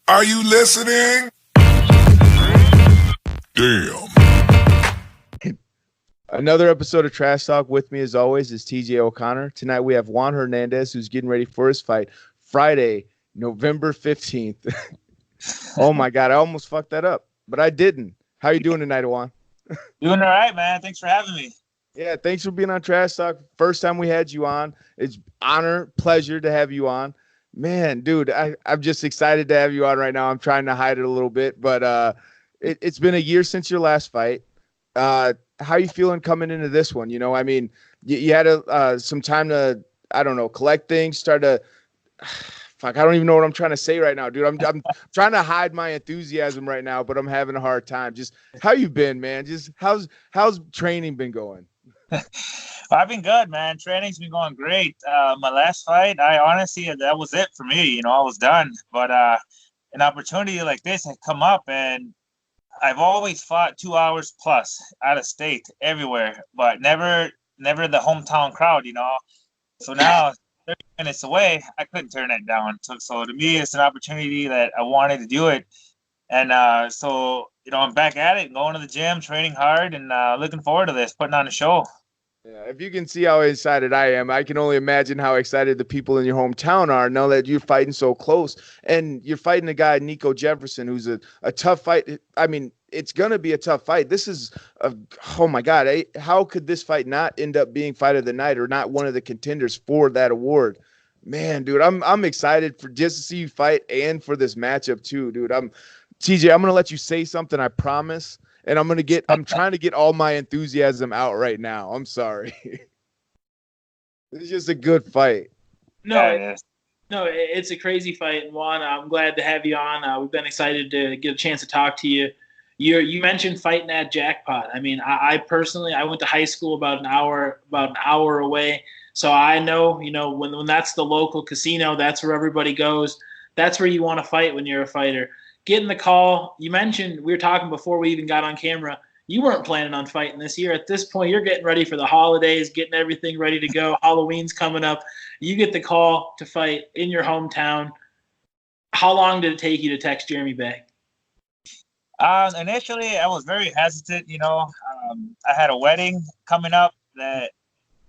Are you listening? Damn. Another episode of Trash Talk. With me, as always, is TJ O'Connor. Tonight we have Juan Hernandez, who's getting ready for his fight Friday, November 15th. Oh, my God. I almost fucked that up, but I didn't. How you doing tonight, Juan? Doing all right, man. Thanks for having me. Yeah, thanks for being on Trash Talk. First time we had you on. It's honor, pleasure to have you on. Man, dude, I'm just excited to have you on right now. I'm trying to hide it a little bit, but it's been a year since your last fight. How you feeling coming into this one? You know, I mean, you had some time to, I don't know, collect things, start to, fuck, I don't even know what I'm trying to say right now, dude. I'm trying to hide my enthusiasm right now, but I'm having a hard time. Just how you been, man? Just how's training been going? I've been good, man. Training's been going great. My last fight, I honestly, that was it for me. You know, I was done. But an opportunity like this had come up, and I've always fought 2 hours plus out of state, everywhere, but never the hometown crowd, you know. So now, 30 minutes away, I couldn't turn it down. So to me, it's an opportunity that I wanted to do it. And so, you know, I'm back at it, going to the gym, training hard, and looking forward to this, putting on a show. Yeah, if you can see how excited I am, I can only imagine how excited the people in your hometown are now that you're fighting so close. And you're fighting a guy, Nico Jefferson, who's a tough fight. I mean, it's going to be a tough fight. This is, oh my God, how could this fight not end up being fight of the night or not one of the contenders for that award? Man, dude, I'm excited for just to see you fight and for this matchup too, dude. TJ, I'm going to let you say something, I promise. And I'm trying to get all my enthusiasm out right now. I'm sorry. It's just a good fight. No, it's a crazy fight. And Juan, I'm glad to have you on. We've been excited to get a chance to talk to you. You mentioned fighting at Jackpot. I mean, I personally, I went to high school about an hour away. So I know, you know, when that's the local casino, that's where everybody goes. That's where you want to fight when you're a fighter. Getting the call, you mentioned, we were talking before we even got on camera, you weren't planning on fighting this year. At this point, you're getting ready for the holidays, getting everything ready to go. Halloween's coming up. You get the call to fight in your hometown. How long did it take you to text Jeremy back? Initially, I was very hesitant. You know, I had a wedding coming up that,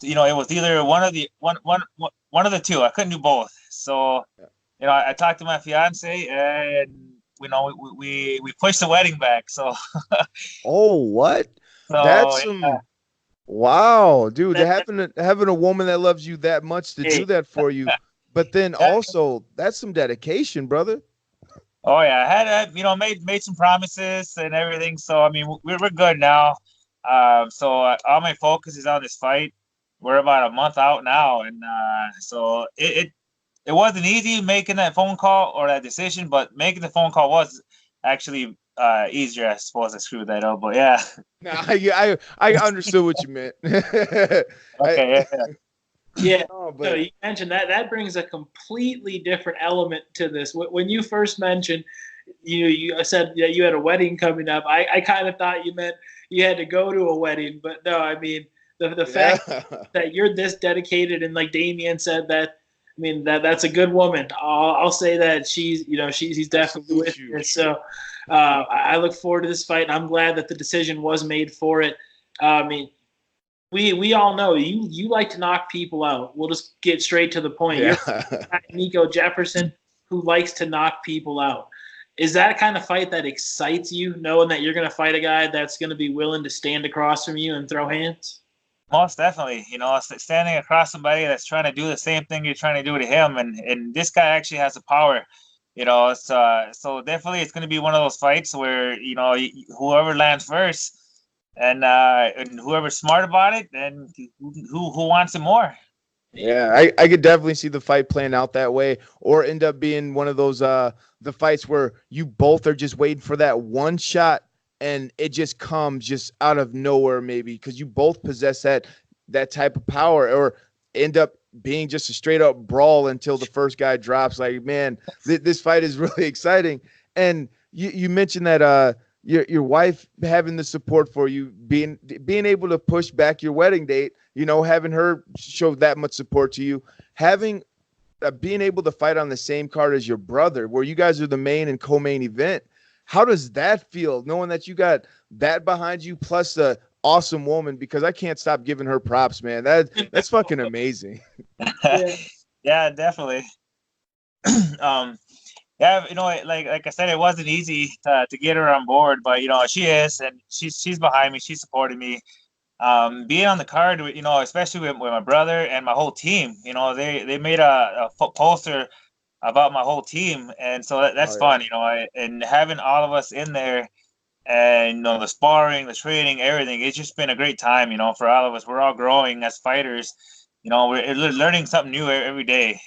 you know, it was either one of the two. I couldn't do both. So, you know, I talked to my fiance, and you know, we pushed the wedding back. So. Oh, what? So, that's some. Wow, dude! Having a woman that loves you that much to do that for you, but then also that's some dedication, brother. Oh yeah, I had you know, made some promises and everything. So I mean, we're good now. So all my focus is on this fight. We're about a month out now, and so it wasn't easy making that phone call or that decision, but making the phone call was actually easier. I suppose I screwed that up, but yeah. No, I understood what you meant. Okay. Yeah. So you mentioned that brings a completely different element to this. When you first mentioned, you said that you had a wedding coming up. I kind of thought you meant you had to go to a wedding, but no, I mean the fact that you're this dedicated, and like Damien said, that I mean that's a good woman. I'll say that she's definitely with you. So I look forward to this fight, and I'm glad that the decision was made for it. I mean, we all know you like to knock people out. We'll just get straight to the point. Yeah. You're Nico Jefferson, who likes to knock people out. Is that a kind of fight that excites you, knowing that you're going to fight a guy that's going to be willing to stand across from you and throw hands? Most definitely. You know, standing across somebody that's trying to do the same thing you're trying to do to him, and this guy actually has the power. You know, so definitely it's going to be one of those fights where, you know, whoever lands first, and whoever's smart about it, then who wants it more. Yeah, I could definitely see the fight playing out that way, or end up being one of those the fights where you both are just waiting for that one shot, and it just comes just out of nowhere, maybe because you both possess that type of power, or end up being just a straight up brawl until the first guy drops. Like, man, this fight is really exciting. And you mentioned that your wife having the support for you, being able to push back your wedding date, you know, having her show that much support to you, having being able to fight on the same card as your brother, where you guys are the main and co-main event. How does that feel, knowing that you got that behind you plus a awesome woman? Because I can't stop giving her props, man. That's fucking amazing. Yeah. Yeah, definitely. Yeah, like I said, it wasn't easy to get her on board, but she is, and she's behind me. She's supporting me. Being on the card, especially with my brother and my whole team, they made a poster about my whole team, and so that's fun, and having all of us in there, and the sparring, the training, everything. It's just been a great time, for all of us. We're all growing as fighters. We're learning something new every day.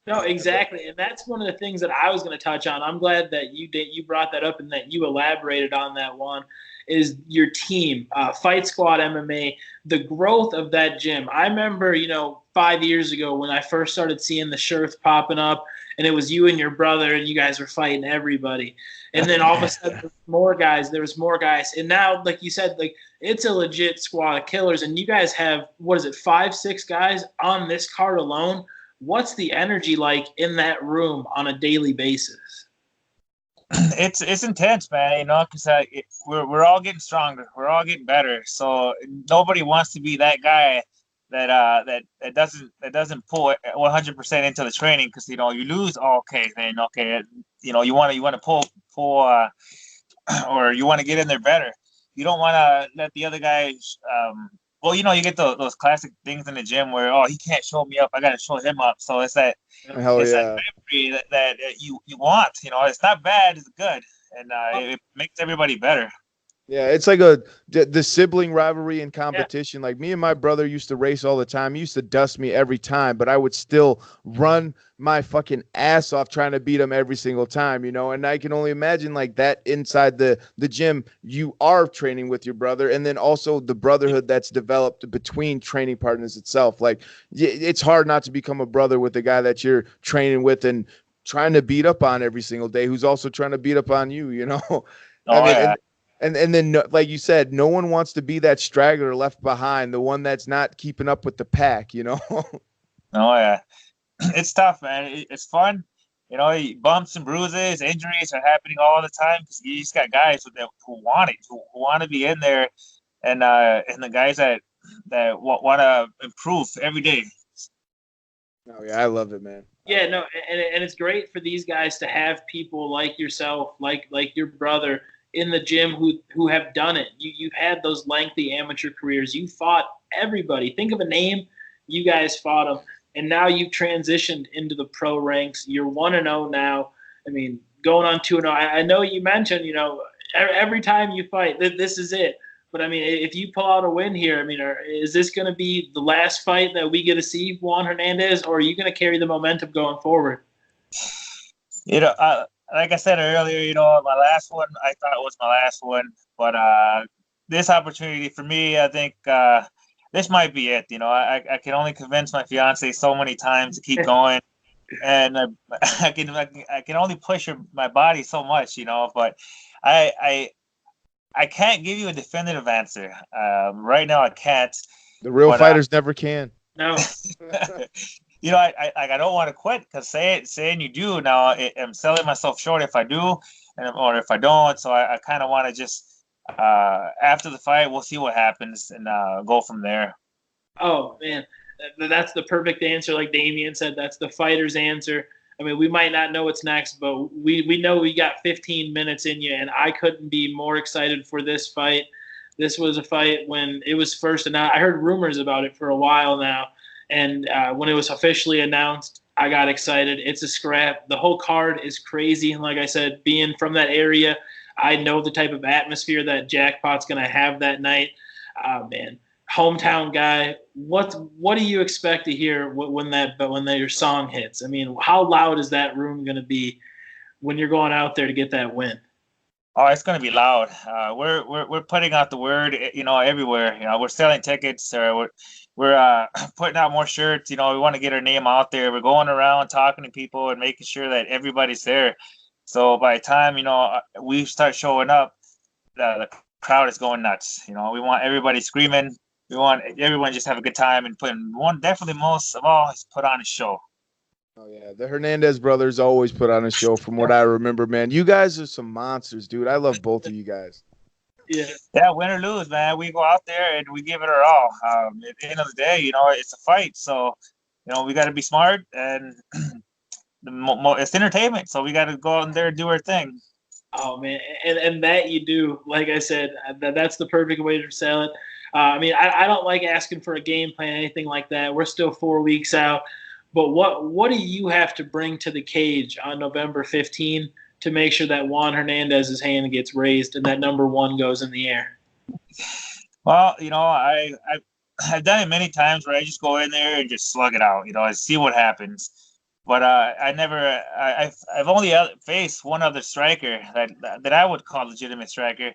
No, exactly, and that's one of the things that I was going to touch on. I'm glad that you brought that up and that you elaborated on that one. Is your team, Fight Squad MMA, the growth of that gym. I remember, 5 years ago when I first started seeing the shirts popping up, and it was you and your brother, and you guys were fighting everybody. And then all of a sudden, there was more guys. And now, like you said, like it's a legit squad of killers, and you guys have, 5, 6 guys on this card alone. What's the energy like in that room on a daily basis? It's intense, man. Because we're all getting stronger. We're all getting better. So nobody wants to be that guy that doesn't pull 100% into the training, because you lose. You want to pull or you want to get in there better. You don't want to let the other guys. You get those classic things in the gym where, he can't show me up, I got to show him up. So it's that that memory that you want. It's not bad, it's good, and it makes everybody better. Yeah, it's like the sibling rivalry and competition. Yeah. Like me and my brother used to race all the time. He used to dust me every time, but I would still run my fucking ass off trying to beat him every single time, and I can only imagine like that inside the gym. You are training with your brother, and then also the brotherhood that's developed between training partners itself. Like it's hard not to become a brother with the guy that you're training with and trying to beat up on every single day, who's also trying to beat up on you, Yeah. And then, like you said, no one wants to be that straggler left behind, the one that's not keeping up with the pack, Oh, yeah. It's tough, man. It's fun. Bumps and bruises, injuries are happening all the time, because you just got guys who want it, who want to be in there, and the guys that want to improve every day. Oh, yeah, I love it, man. Yeah, no, and it's great for these guys to have people like yourself, like your brother, in the gym who have done it. You've had those lengthy amateur careers. You fought everybody. Think of a name. You guys fought them. And now you've transitioned into the pro ranks. You're 1-0 now. I mean, going on 2-0. I know you mentioned, every time you fight, this is it. But, I mean, if you pull out a win here, I mean, is this going to be the last fight that we get to see Juan Hernandez, or are you going to carry the momentum going forward? Like I said earlier, my last one, I thought it was my last one. But this opportunity for me, I think this might be it. I can only convince my fiance so many times to keep going. And I can only push my body so much, But I can't give you a definitive answer. Right now, I can't. The real fighters never can. No. I don't want to quit, because saying you do now, I'm selling myself short if I do, or if I don't. So I kind of want to just after the fight, we'll see what happens and go from there. Oh man, that's the perfect answer. Like Damian said, that's the fighter's answer. I mean, we might not know what's next, but we know we got 15 minutes in you, and I couldn't be more excited for this fight. This was a fight when it was first announced. I heard rumors about it for a while now. And when it was officially announced, I got excited. It's a scrap. The whole card is crazy. And like I said, being from that area, I know the type of atmosphere that Jackpot's going to have that night. Man, hometown guy. What do you expect to hear when your song hits? I mean, how loud is that room going to be when you're going out there to get that win? Oh, it's going to be loud. We're putting out the word, everywhere. We're selling tickets, or we're putting out more shirts. We want to get our name out there. We're going around talking to people and making sure that everybody's there. So by the time we start showing up, the crowd is going nuts. We want everybody screaming. We want everyone just have a good time, and definitely most of all is put on a show. Oh yeah, the Hernandez brothers always put on a show from what I remember, man. You guys are some monsters, dude. I love both of you guys. Yeah, win or lose, man. We go out there and we give it our all. At the end of the day, it's a fight. So, we got to be smart and it's entertainment. So we got to go out in there and do our thing. Oh man, and that you do. Like I said, that's the perfect way to sell it. I mean, I don't like asking for a game plan, anything like that. We're still 4 weeks out. But what do you have to bring to the cage on November 15 to make sure that Juan Hernandez's hand gets raised and that number 1 goes in the air? Well, I've done it many times where I just go in there and just slug it out. I see what happens. But I've only faced one other striker that I would call legitimate striker,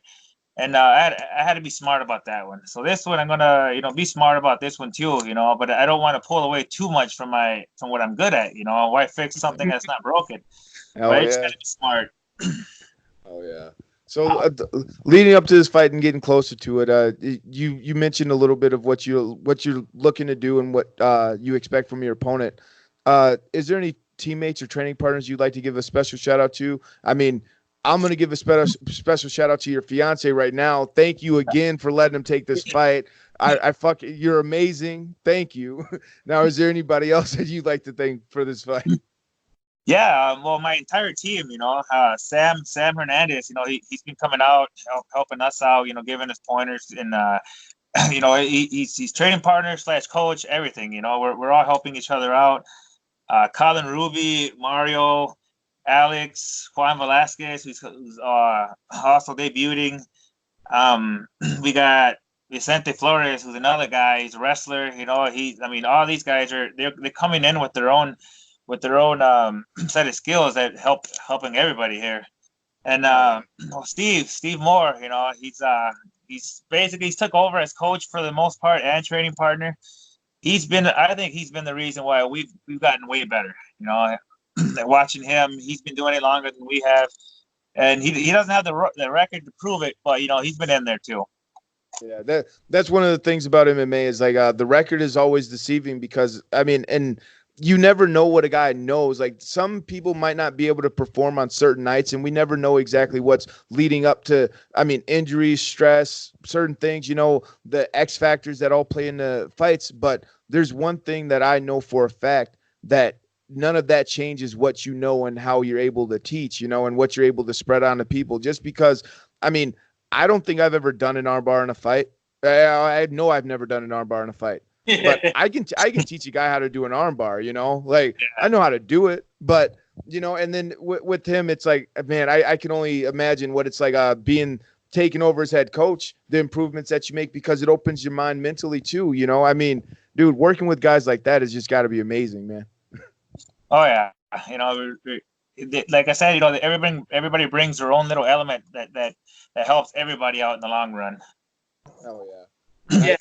and I had to be smart about that one. So this one I'm gonna be smart about this one too. But I don't want to pull away too much from what I'm good at. Why fix something that's not broken? Oh, but I yeah. just gotta be smart. Oh yeah. So leading up to this fight and getting closer to it, you mentioned a little bit of what you're looking to do and what you expect from your opponent. Is there any teammates or training partners you'd like to give a special shout out to? I mean, I'm going to give a special shout out to your fiance right now. Thank you again for letting him take this fight. You're amazing. Thank you. Now, is there anybody else that you'd like to thank for this fight? Yeah, well, my entire team, Sam Hernandez, he's been coming out, helping us out, giving us pointers, and he's training partner / coach, everything. We're all helping each other out. Colin Ruby, Mario, Alex, Juan Velasquez, who's also debuting. We got Vicente Flores, who's another guy. He's a wrestler. All these guys they're coming in with their own set of skills that helping everybody here. And Steve Moore, he's took over as coach for the most part and training partner. I think he's been the reason why we've gotten way better. Watching him, he's been doing it longer than we have, and he doesn't have the record to prove it, but he's been in there too. Yeah, that's one of the things about MMA is like the record is always deceiving because and you never know what a guy knows. Like some people might not be able to perform on certain nights, and we never know exactly what's leading up to, injuries, stress, certain things, the X factors that all play into fights. But there's one thing that I know for a fact, that none of that changes what you know and how you're able to teach, and what you're able to spread on to people. Just because, I don't think I've ever done an armbar in a fight. I know I've never done an armbar in a fight. But I can teach a guy how to do an armbar, I know how to do it, but and then with him, it's like, man, I can only imagine what it's like being taken over as head coach, the improvements that you make, because it opens your mind mentally too. Dude, working with guys like that has just got to be amazing, man. Oh yeah, like I said, everybody brings their own little element that helps everybody out in the long run. Oh yeah. Yeah.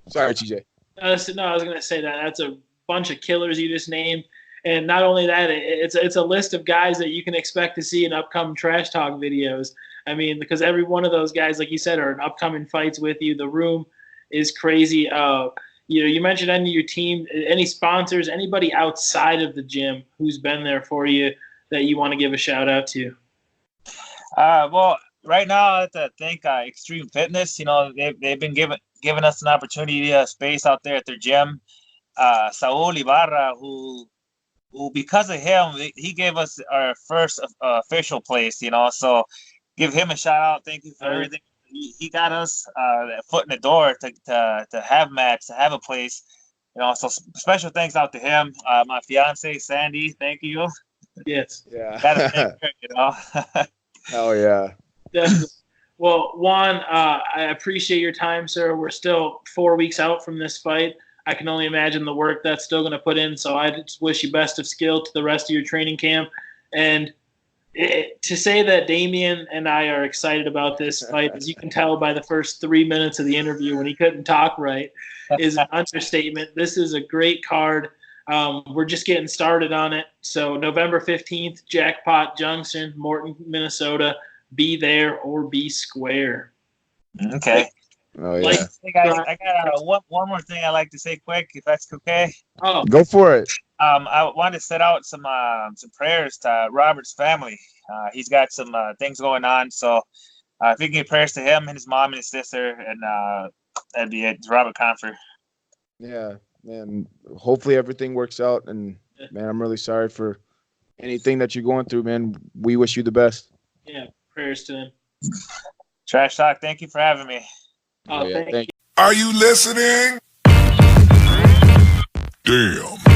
Sorry, TJ. No, I was going to say that's a bunch of killers you just named. And not only that, it's a list of guys that you can expect to see in upcoming Trash Talk videos. Because every one of those guys, like you said, are in upcoming fights with you. The room is crazy. You mentioned any of your team, any sponsors, anybody outside of the gym who's been there for you that you want to give a shout out to? Well, right now, I have to thank Extreme Fitness. They've been giving us an opportunity, space out there at their gym. Saul Ibarra, who because of him, he gave us our first official place. So give him a shout out. Thank you for everything. He got us a foot in the door to have mats, to have a place. So special thanks out to him. My fiance Sandy, thank you. Yes. Yeah. Gotta thank her, Oh yeah. Definitely. Well, Juan, I appreciate your time, sir. We're still 4 weeks out from this fight. I can only imagine the work that's still going to put in. So I just wish you best of skill to the rest of your training camp. And to say that Damian and I are excited about this fight, as you can tell by the first 3 minutes of the interview when he couldn't talk right, is an understatement. This is a great card. We're just getting started on it. So November 15th, Jackpot Junction, Morton, Minnesota. Be there or be square. Okay. Oh yeah. Hey guys, I got one more thing I'd like to say quick, if that's okay. Oh, go for it. I wanted to set out some prayers to Robert's family. He's got some things going on, so if you can give prayers to him and his mom and his sister, and that'd be it. It's Robert Confer. Yeah, man. Hopefully everything works out. And man, I'm really sorry for anything that you're going through, man. We wish you the best. Yeah, prayers to him. Trash Talk, thank you for having me. Oh, Yeah, thank you. Are you listening? Damn.